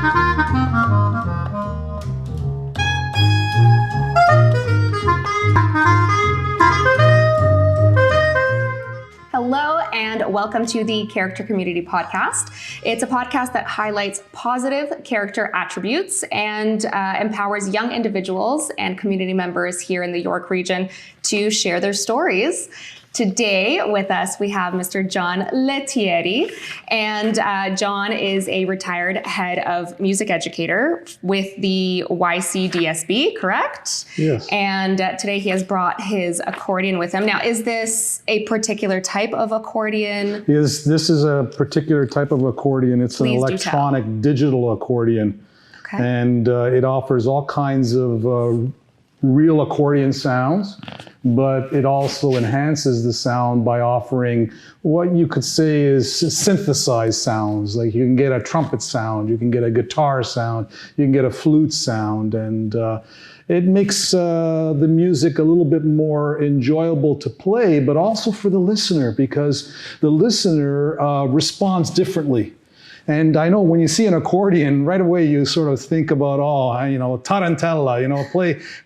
Hello and welcome to the Character Community Podcast. It's a podcast that highlights positive character attributes and empowers young individuals and community members here in the York region to share their stories. Today with us, we have Mr. John Lettieri, and John is a retired head of music educator with the YCDSB, correct? Yes. And today he has brought his accordion with him. Now, is this a particular type of accordion? Yes, this is a particular type of accordion. It's an electronic digital accordion. Okay. And it offers all kinds of real accordion sounds, but it also enhances the sound by offering what you could say is synthesized sounds. Like you can get a trumpet sound, you can get a guitar sound, you can get a flute sound, and it makes the music a little bit more enjoyable to play, but also for the listener, because the listener responds differently. And I know when you see an accordion, right away you sort of think about, tarantella,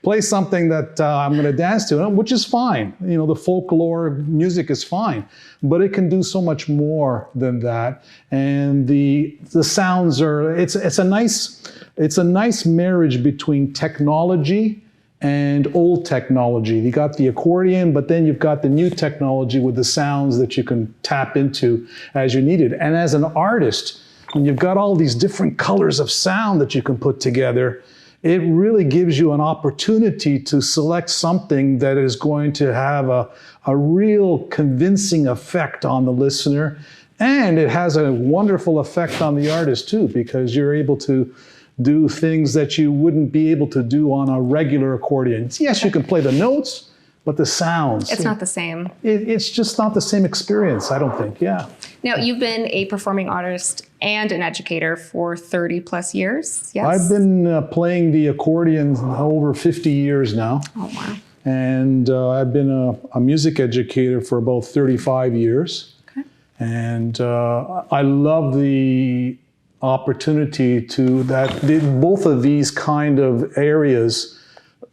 play something that I'm going to dance to, which is fine. The folklore music is fine, but it can do so much more than that. And the sounds are, it's a nice marriage between technology and old technology. You got the accordion, but then you've got the new technology with the sounds that you can tap into as you need it. And as an artist, when you've got all these different colors of sound that you can put together, it really gives you an opportunity to select something that is going to have a real convincing effect on the listener. And it has a wonderful effect on the artist too, because you're able to do things that you wouldn't be able to do on a regular accordion. Yes, you can play the notes, but the sounds. It's not the same. It's just not the same experience, I don't think, yeah. Now, you've been a performing artist and an educator for 30 plus years, yes? I've been playing the accordion over 50 years now. Oh, wow. And I've been a music educator for about 35 years. Okay. And I love the opportunity both of these kind of areas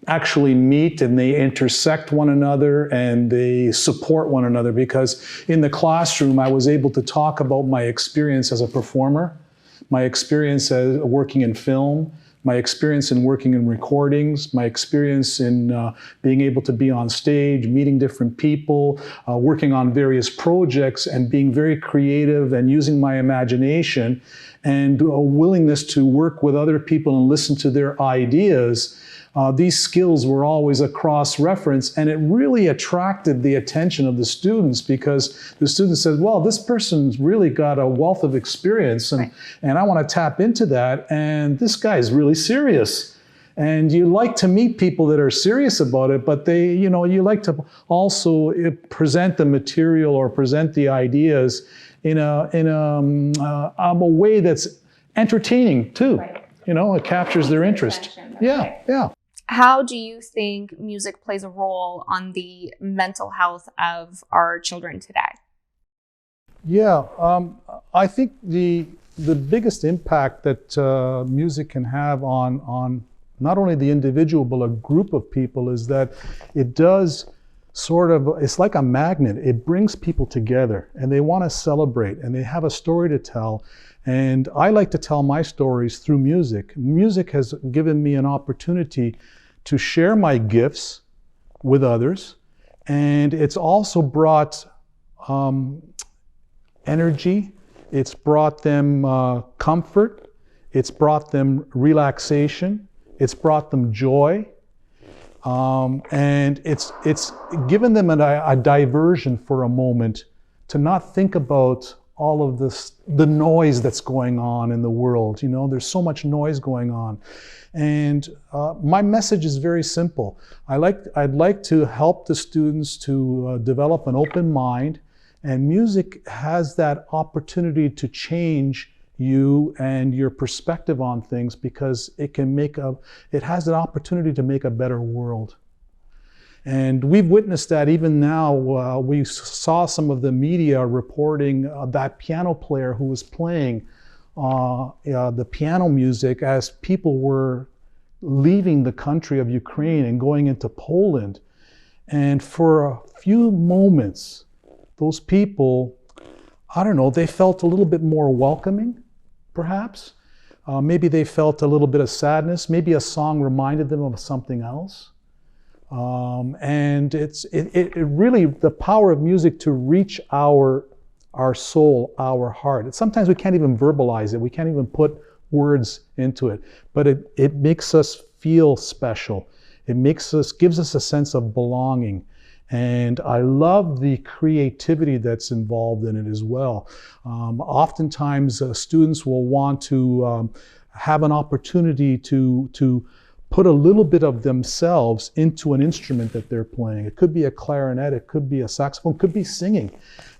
actually meet and they intersect one another and they support one another, because in the classroom I was able to talk about my experience as a performer, my experience as working in film, my experience in working in recordings, my experience in being able to be on stage, meeting different people, working on various projects and being very creative and using my imagination and a willingness to work with other people and listen to their ideas. These skills were always a cross-reference, and it really attracted the attention of the students, because the students said, well, this person's really got a wealth of experience, and I want to tap into that, and this guy is really serious. And you like to meet people that are serious about it, but you like to also present the material or present the ideas in a way that's entertaining too. Right. It captures their interest. Yeah. How do you think music plays a role on the mental health of our children today? Yeah, I think the biggest impact that music can have on not only the individual but a group of people is that it does it's like a magnet. It brings people together and they want to celebrate and they have a story to tell. And I like to tell my stories through music. Music has given me an opportunity to share my gifts with others. And it's also brought energy. It's brought them comfort. It's brought them relaxation. It's brought them joy. And it's given them a diversion for a moment to not think about all of the noise that's going on in the world. There's so much noise going on. And my message is very simple. I'd like to help the students to develop an open mind, and music has that opportunity to change you and your perspective on things, because it has an opportunity to make a better world. And we've witnessed that even now. We saw some of the media reporting that piano player who was playing the piano music as people were leaving the country of Ukraine and going into Poland. And for a few moments, those people, I don't know, they felt a little bit more welcoming, perhaps. Maybe they felt a little bit of sadness. Maybe a song reminded them of something else. And it really, the power of music to reach our soul, our heart. Sometimes we can't even verbalize it. We can't even put words into it. But it makes us feel special. It gives us a sense of belonging. And I love the creativity that's involved in it as well. Oftentimes, students will want to have an opportunity to put a little bit of themselves into an instrument that they're playing. It could be a clarinet, it could be a saxophone, it could be singing.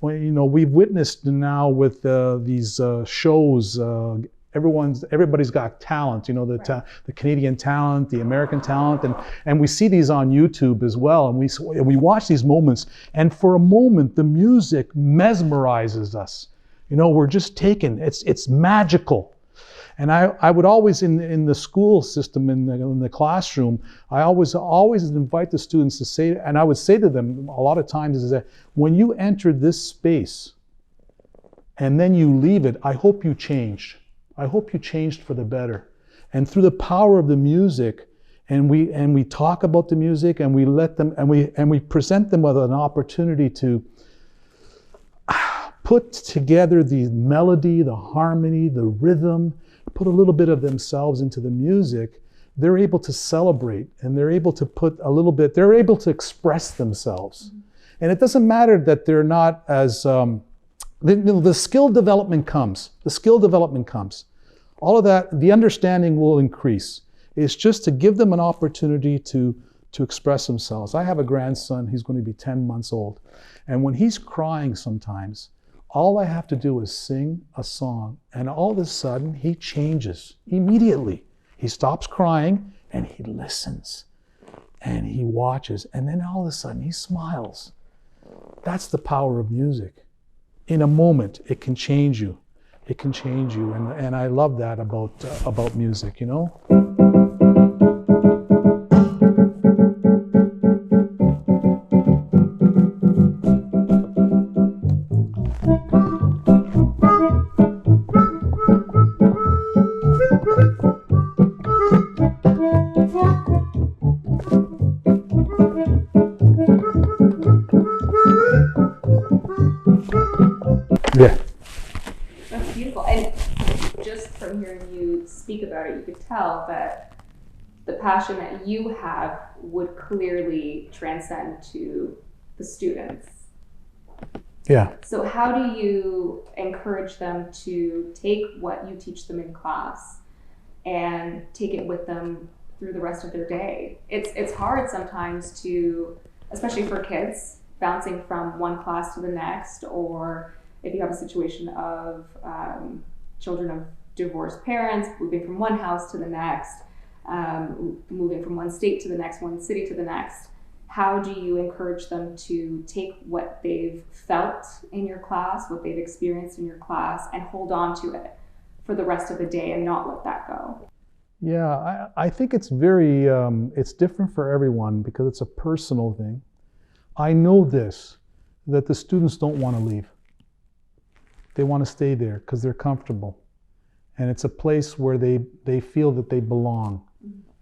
Well, you know, we've witnessed now with these shows. Everybody's got talent, you know, the Canadian talent, the American talent, and we see these on YouTube as well, and we watch these moments, and for a moment the music mesmerizes us. You know, we're just taken. It's magical. And I would always in the school system, in the classroom, I always invite the students to say, and I would say to them a lot of times, is that when you enter this space and then you leave it, I hope you changed. I hope you changed for the better. And through the power of the music, and we talk about the music, and we let them, and we present them with an opportunity to put together the melody, the harmony, the rhythm, put a little bit of themselves into the music, they're able to celebrate, and they're able to they're able to express themselves. And it doesn't matter that they're not as, the skill development comes. The skill development comes. All of that, the understanding will increase. It's just to give them an opportunity to express themselves. I have a grandson, he's going to be 10 months old. And when he's crying sometimes, all I have to do is sing a song, and all of a sudden he changes immediately. He stops crying and he listens and he watches, and then all of a sudden he smiles. That's the power of music. In a moment, it can change you. It can change you, and I love that about music, you know? Yeah. That's beautiful. And just from hearing you speak about it, you could tell that the passion that you have would clearly transcend to the students. Yeah. So how do you encourage them to take what you teach them in class and take it with them through the rest of their day? It's hard sometimes to, especially for kids, bouncing from one class to the next, or if you have a situation of children of divorced parents moving from one house to the next, moving from one state to the next, one city to the next, how do you encourage them to take what they've felt in your class, what they've experienced in your class, and hold on to it for the rest of the day and not let that go? Yeah, I think it's very, it's different for everyone because it's a personal thing. I know this, that the students don't want to leave. They want to stay there because they're comfortable. And it's a place where they feel that they belong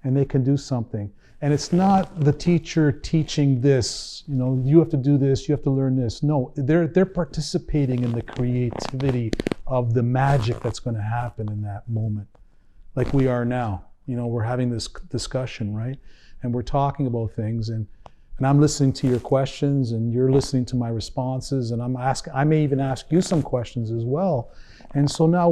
and they can do something. And it's not the teacher teaching this, you know, you have to do this, you have to learn this. No, they're participating in the creativity of the magic that's going to happen in that moment. Like we are now, you know, we're having this discussion, right? And we're talking about things, and I'm listening to your questions, and you're listening to my responses, and I may even ask you some questions as well. And so now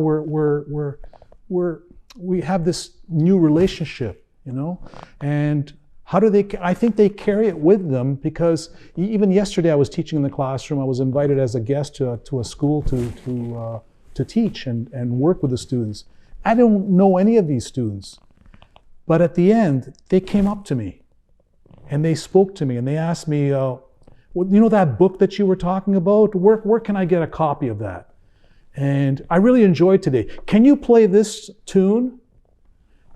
we have this new relationship, you know. And how do they? I think they carry it with them, because even yesterday I was teaching in the classroom. I was invited as a guest to a school to teach and work with the students. I don't know any of these students, but at the end they came up to me. And they spoke to me and they asked me, well, you know that book that you were talking about? Where can I get a copy of that? And I really enjoyed today. Can you play this tune?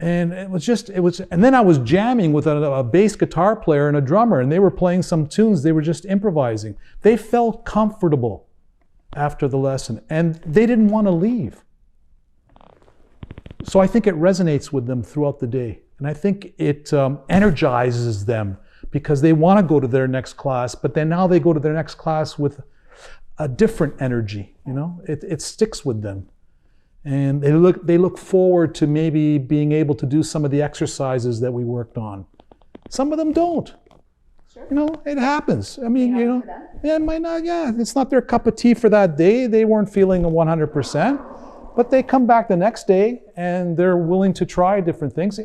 And and then I was jamming with a bass guitar player and a drummer, and they were playing some tunes. They were just improvising. They felt comfortable after the lesson, and they didn't want to leave. So I think it resonates with them throughout the day. And I think it energizes them because they want to go to their next class, but then now they go to their next class with a different energy, you know? It sticks with them. And they look forward to maybe being able to do some of the exercises that we worked on. Some of them don't. Sure. You know, it happens. I mean, you know, yeah, it might not, yeah, it's not their cup of tea for that day. They weren't feeling 100%, but they come back the next day and they're willing to try different things.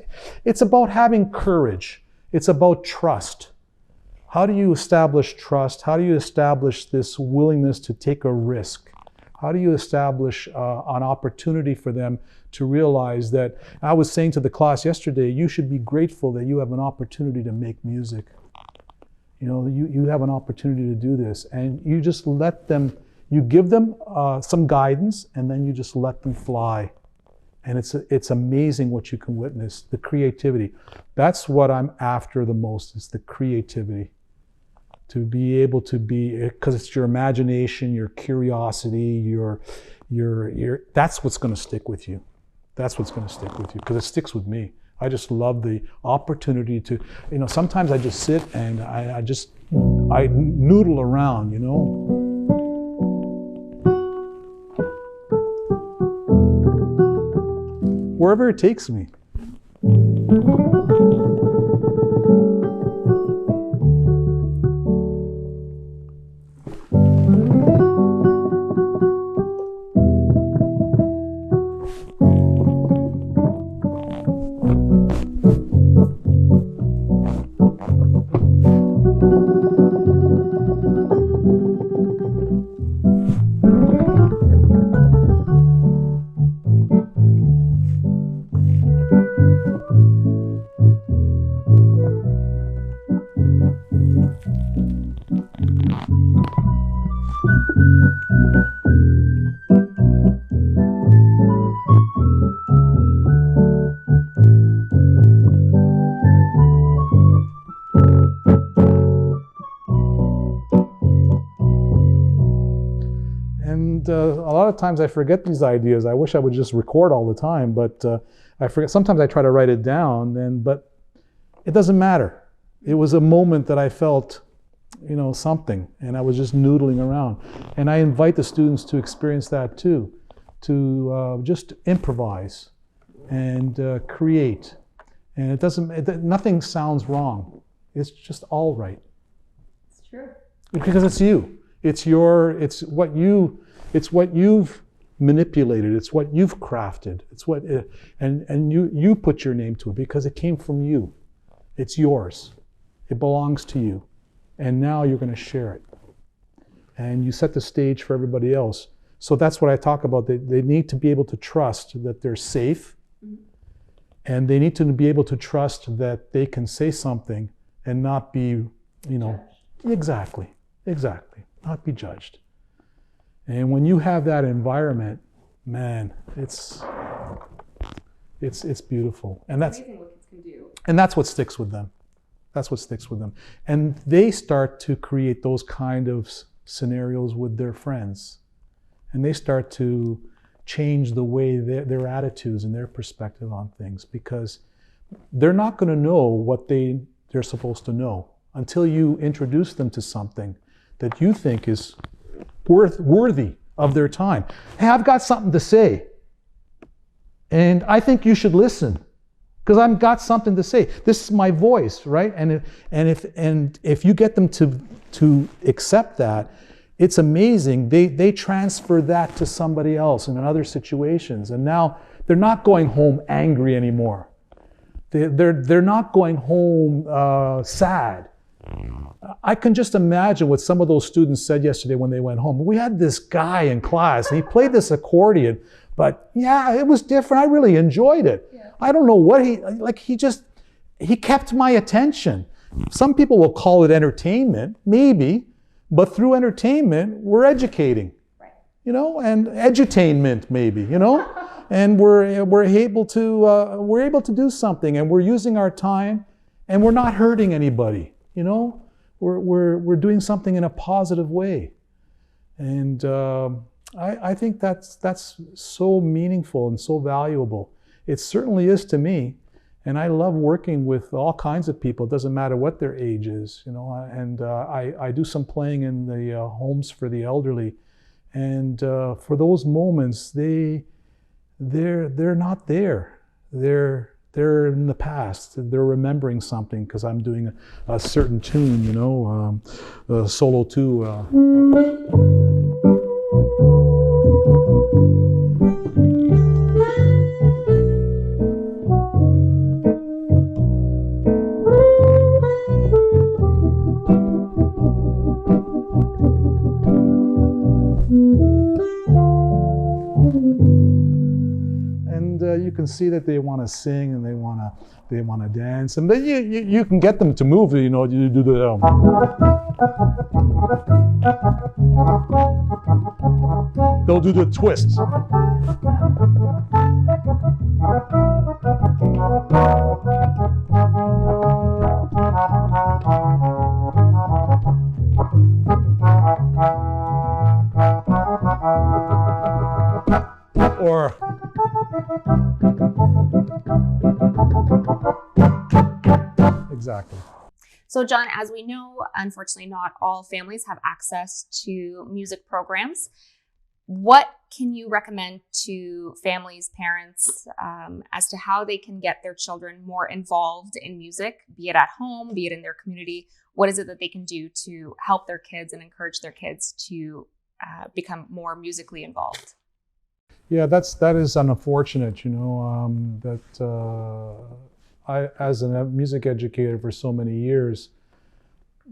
It's about having courage. It's about trust. How do you establish trust? How do you establish this willingness to take a risk? How do you establish an opportunity for them to realize that, I was saying to the class yesterday, you should be grateful that you have an opportunity to make music. You know, you have an opportunity to do this, and you just let them, you give them some guidance, and then you just let them fly. And it's amazing what you can witness, the creativity. That's what I'm after the most, is the creativity. To be able to be, because it's your imagination, your curiosity, your that's what's going to stick with you. That's what's going to stick with you, because it sticks with me. I just love the opportunity to, you know, sometimes I just sit and I noodle around, you know. Wherever it takes me. A lot of times I forget these ideas. I wish I would just record all the time, but I forget. Sometimes I try to write it down, but it doesn't matter. It was a moment that I felt, you know, something, and I was just noodling around. And I invite the students to experience that too, to just improvise and create. And nothing sounds wrong. It's just all right. It's true. Because it's you. It's what you've manipulated. It's what you've crafted. It's what, and you put your name to it because it came from you. It's yours. It belongs to you. And now you're going to share it. And you set the stage for everybody else. So that's what I talk about. They need to be able to trust that they're safe. And they need to be able to trust that they can say something and not be, you know, exactly, not be judged. And when you have that environment, man, it's beautiful. And that's amazing what kids can do. And that's what sticks with them. That's what sticks with them. And they start to create those kind of scenarios with their friends. And they start to change the way their attitudes and their perspective on things, because they're not going to know what they're supposed to know until you introduce them to something that you think is worthy of their time. Hey, I've got something to say, and I think you should listen, because I've got something to say. This is my voice, right? And if you get them to accept that, it's amazing. They transfer that to somebody else in other situations, and now they're not going home angry anymore. They're not going home sad. I can just imagine what some of those students said yesterday when they went home. We had this guy in class, and he played this accordion, but yeah, it was different. I really enjoyed it. Yeah. I don't know what he kept my attention. Some people will call it entertainment, maybe, but through entertainment, we're educating. Right. and edutainment maybe, and we're able to do something, and we're using our time, and we're not hurting anybody, we're doing something in a positive way, and I think that's so meaningful and so valuable. It certainly is to me. And I love working with all kinds of people. It doesn't matter what their age is, and I do some playing in the homes for the elderly. And for those moments, they're not there. They're in the past. They're remembering something because I'm doing a certain tune, solo 2. You can see that they want to sing and they want to dance, and then you can get them to move. You do the. They'll do the twists. Or. Exactly. So John, as we know, unfortunately not all families have access to music programs. What can you recommend to families, parents, as to how they can get their children more involved in music, be it at home, be it in their community? What is it that they can do to help their kids and encourage their kids to become more musically involved? Yeah, that is unfortunate, I, as a music educator for so many years,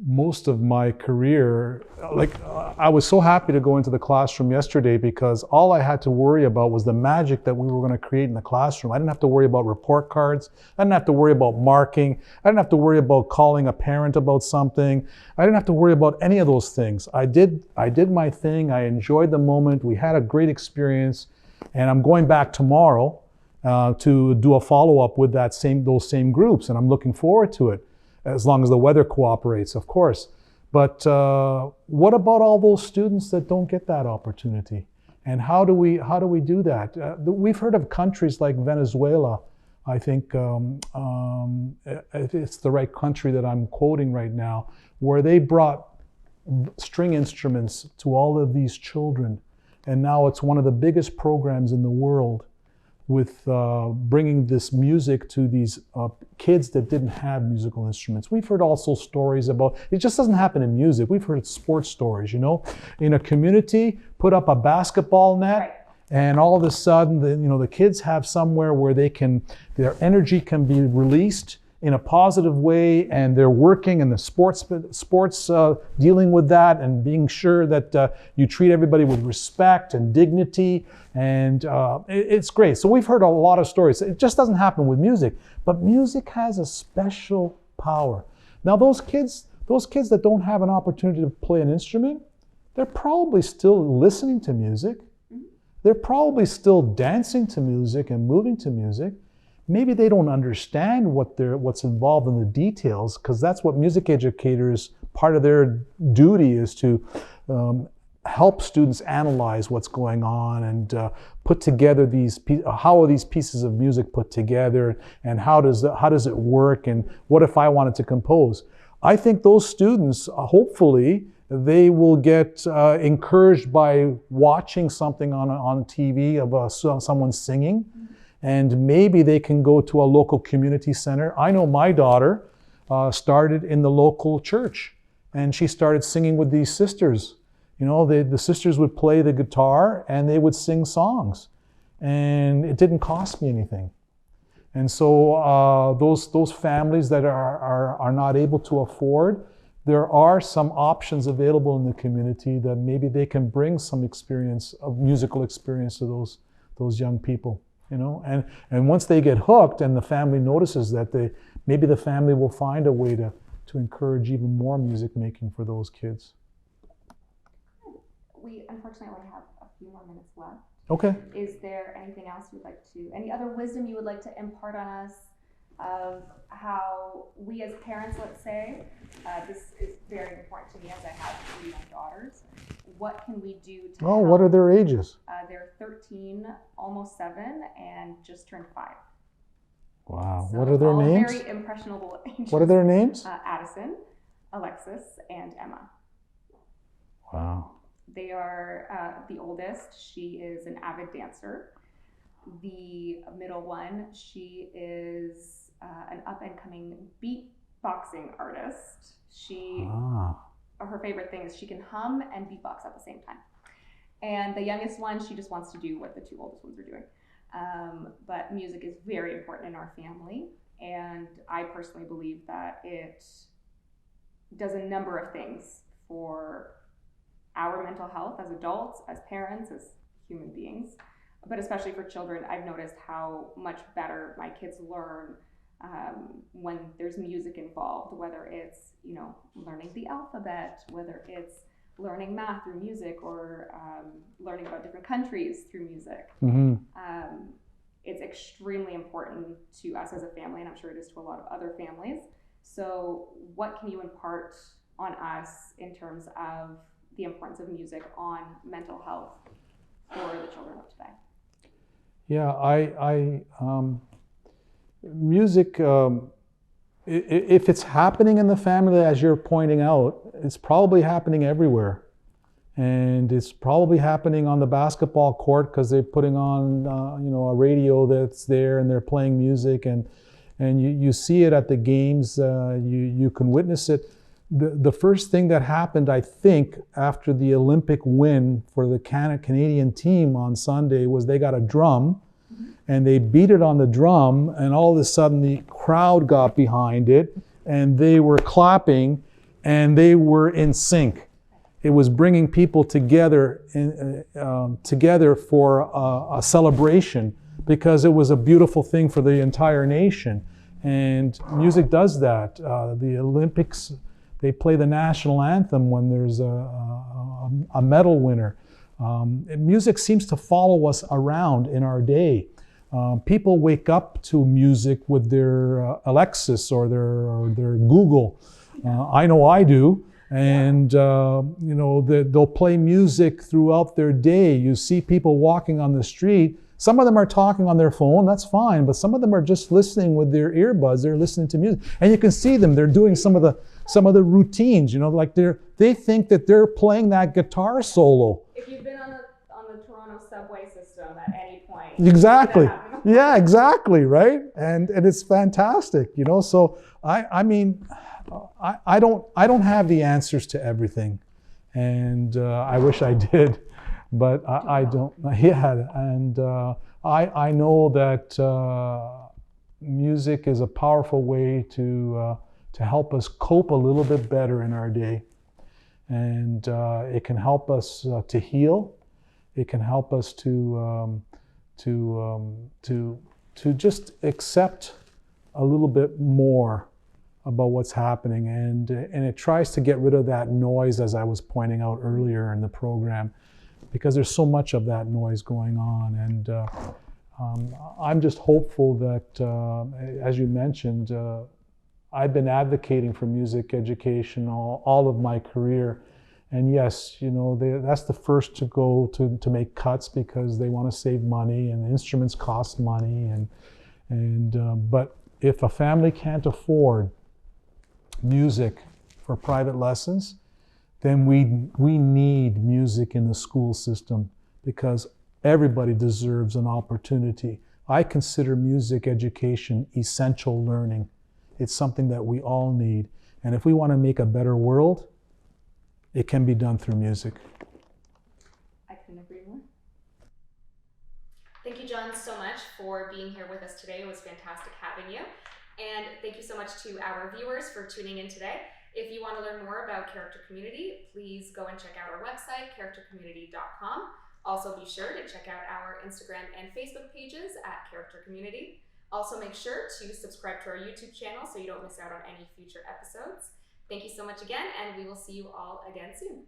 most of my career, I was so happy to go into the classroom yesterday because all I had to worry about was the magic that we were going to create in the classroom. I didn't have to worry about report cards. I didn't have to worry about marking. I didn't have to worry about calling a parent about something. I didn't have to worry about any of those things. I did my thing. I enjoyed the moment. We had a great experience, and I'm going back tomorrow to do a follow-up with those same groups, and I'm looking forward to it, as long as the weather cooperates, of course. But what about all those students that don't get that opportunity? And how do we do that? We've heard of countries like Venezuela. I think it's the right country that I'm quoting right now, where they brought string instruments to all of these children, and now it's one of the biggest programs in the world, with bringing this music to these kids that didn't have musical instruments. We've heard also stories about, it just doesn't happen in music. We've heard sports stories, in a community, put up a basketball net, right, and all of a sudden, the kids have somewhere where their energy can be released in a positive way, and they're working, and the sports dealing with that and being sure that you treat everybody with respect and dignity, and it's great. So we've heard a lot of stories. It just doesn't happen with music, but music has a special power. Now those kids that don't have an opportunity to play an instrument, they're probably still listening to music. They're probably still dancing to music and moving to music. Maybe they don't understand what's involved in the details, because that's what music educators, part of their duty is to help students analyze what's going on and put together how are these pieces of music put together, and how does it work, and what if I wanted to compose? I think those students, hopefully, they will get encouraged by watching something on TV of someone singing. And maybe they can go to a local community center. I know my daughter started in the local church, and she started singing with these sisters. The sisters would play the guitar and they would sing songs, and it didn't cost me anything. And so those families that are not able to afford, there are some options available in the community that maybe they can bring some musical experience to those young people. And once they get hooked and the family notices that, maybe the family will find a way to encourage even more music making for those kids. We unfortunately only have a few more minutes left. Okay. Is there anything else you would like to, any other wisdom you would like to impart on us of how we as parents, let's say, this is very important to me as I have 3 young daughters. What can we do to help? What are their ages? They're 13, almost 7, and just turned 5. Wow. So what are their all names? Very impressionable ages. What are their names? Addison, Alexis, and Emma. Wow. They are the oldest. She is an avid dancer. The middle one, she is an up-and-coming beatboxing artist. Her favorite thing is she can hum and beatbox at the same time. And the youngest one, she just wants to do what the 2 oldest ones are doing. But music is very important in our family. And I personally believe that it does a number of things for our mental health as adults, as parents, as human beings, but especially for children. I've noticed how much better my kids learn when there's music involved, whether it's, learning the alphabet, whether it's learning math through music, or learning about different countries through music. Mm-hmm. It's extremely important to us as a family, and I'm sure it is to a lot of other families. So what can you impart on us in terms of the importance of music on mental health for the children of today? Yeah, music, if it's happening in the family, as you're pointing out, it's probably happening everywhere. And it's probably happening on the basketball court because they're putting on, a radio that's there and they're playing music, and you see it at the games. You can witness it. The first thing that happened, I think, after the Olympic win for the Canadian team on Sunday was they got a drum, and they beat it on the drum, and all of a sudden the crowd got behind it, and they were clapping, and they were in sync. It was bringing people together for a celebration, because it was a beautiful thing for the entire nation. And music does that. The Olympics, they play the national anthem when there's a medal winner. Music seems to follow us around in our day. People wake up to music with their Alexis or their Google. I know I do. And they'll play music throughout their day. You see people walking on the street. Some of them are talking on their phone, that's fine, but some of them are just listening with their earbuds. They're listening to music. And you can see them, they're doing some of the routines, like they think that they're playing that guitar solo. If you've been on the Toronto subway system at any point. Exactly. Yeah, exactly, right? And it's fantastic, So I don't have the answers to everything, and I wish I did, but I don't. Yeah, and I know that music is a powerful way to help us cope a little bit better in our day, and it can help us to heal. It can help us to just accept a little bit more about what's happening, and it tries to get rid of that noise, as I was pointing out earlier in the program, because there's so much of that noise going on. And I'm just hopeful that, as you mentioned, I've been advocating for music education all of my career. And yes, that's the first to go to make cuts, because they want to save money, and instruments cost money, but if a family can't afford music for private lessons, then we need music in the school system, because everybody deserves an opportunity. I consider music education essential learning. It's something that we all need. And if we want to make a better world, it can be done through music. I couldn't agree more. Thank you, John, so much for being here with us today. It was fantastic having you. And thank you so much to our viewers for tuning in today. If you want to learn more about Character Community, please go and check out our website, charactercommunity.com. Also be sure to check out our Instagram and Facebook pages at Character Community. Also make sure to subscribe to our YouTube channel so you don't miss out on any future episodes. Thank you so much again, and we will see you all again soon.